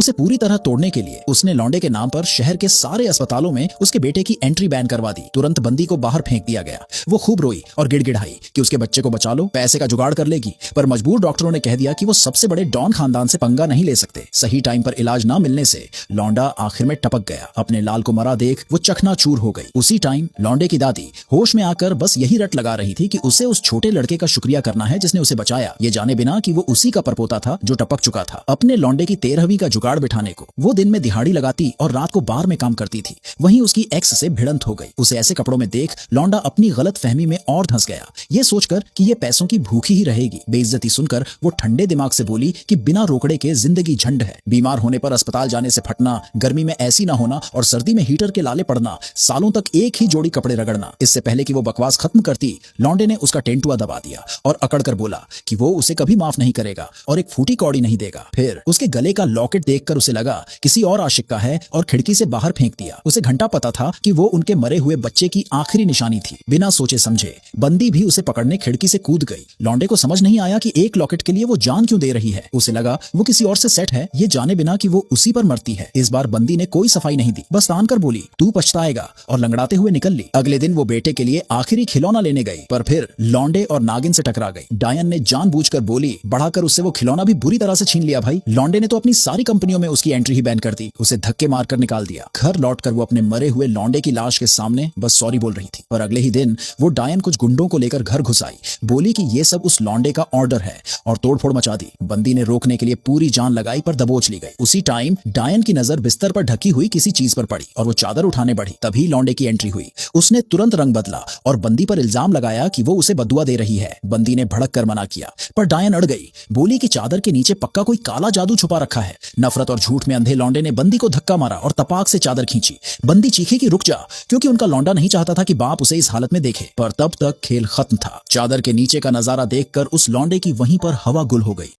उसे पूरी तरह तोड़ने के लिए उसने लौंडे के नाम पर शहर के सारे अस्पतालों में उसके बेटे की एंट्री बैन करवा दी। तुरंत बंदी को बाहर फेंक दिया गया। वो खूब रोई और गिड़गिड़ाई कि उसके बच्चे को बचा लो, पैसे का जुगाड़ कर लेगी, पर मजबूर डॉक्टरों ने कह दिया कि वो सबसे बड़े डॉन खानदान से पंगा नहीं ले सकते। सही टाइम पर इलाज न मिलने से लौंडा आखिर में टपक गया। अपने लाल को मरा देख वो चकनाचूर हो गई। उसी टाइम लौंडे की दादी होश में आकर बस यही रट लगा रही थी कि उसे उस छोटे लड़के का शुक्रिया करना है जिसने उसे बचाया, ये जाने बिना कि वो उसी का परपोता था जो टपक चुका था। अपने लौंडे की 13वीं का जुगाड़ बिठाने को वो दिन में दिहाड़ी लगाती और रात को बार में काम करती थी। वहीं उसकी एक्स से भिड़ंत हो गई। उसे ऐसे कपड़ों में देख लौंडा अपनी गलत फहमी में और धंस गया। ये सोचकर कि ये पैसों की भूखी ही रहेगी। बेइज्जती सुनकर वो ठंडे दिमाग से बोली कि बिना रोकड़े के जिंदगी झंड है। बीमार होने पर अस्पताल जाने से फटना, गर्मी में ऐसी ना होना और सर्दी में हीटर के लाले पड़ना, सालों तक एक ही जोड़ी कपड़े रगड़ना। इससे पहले कि वो बकवास खत्म करती, लौंडे ने उसका टेंटुआ दबा दिया और अकड़ कर बोला कि वो उसे कभी माफ नहीं करेगा और एक फूटी कौड़ी नहीं देगा। फिर उसके गले का लॉकेट देखकर उसे लगा किसी और आशिक का है और खिड़की से बाहर फेंक दिया। उसे घंटा पता था कि वो उनके मरे हुए बच्चे की आखिरी निशानी थी। बिना सोचे समझे बंदी भी उसे पकड़ने खिड़की से कूद गई। लौंडे को समझ नहीं आया कि एक लॉकेट के लिए वो जान क्यों दे रही है। उसे लगा वो किसी और से सेट है, ये जाने बिना कि वो उसी पर मरती है। इस बार बंदी ने कोई सफाई नहीं दी, बस तान कर बोली तू पछताएगा और लंगड़ाते हुए निकल ली। अगले दिन वो बेटे के लिए आखिरी खिलौना लेने गई, पर फिर लौंडे और नागिन से टकरा गई। डायन ने जानबूझकर बोली बढ़ाकर उससे वो खिलौना भी बुरी तरह से छीन लिया। भाई लौंडे ने तो अपनी सारी कंपनियों में उसकी एंट्री ही बैन कर दी। उसे धक्के मारकर निकाल दिया। घर लौटकर वो अपने मरे हुए लौंडे की लाश के सामने बस सॉरी बोल रही थी। पर अगले ही दिन वो डायन कुछ गुंडों को लेकर घर घुस आई। बोली कि ये सब उस लौंडे का ऑर्डर है और तोड़फोड़ मचा दी। बंदी ने रोकने के लिए पूरी जान लगाई पर दबोच ली गई। उसी टाइम डायन की नजर बिस्तर पर ढकी हुई किसी चीज पर पड़ी और वो चादर उठाने बढ़ी। तभी लौंडे की एंट्री हुई। उसने तुरंत रंग बदला और बंदी पर इल्जाम लगाया कि वो उसे बदुआ दे रही है। बंदी ने भड़क कर मना किया पर डायन अड़ गई। बोली कि चादर के नीचे पक्का कोई काला जादू छुपा रखा है। नफरत और झूठ में अंधे लौंडे ने बंदी को धक्का मारा और तपाक से चादर खींची। बंदी चीखी कि रुक जा, क्योंकि उनका लौंडा नहीं चाहता था कि बाप उसे इस हालत में देखे। पर तब तक खेल खत्म था। चादर के नीचे का नजारा देखकर उस लौंडे की वहीं पर हवा गुल हो गई।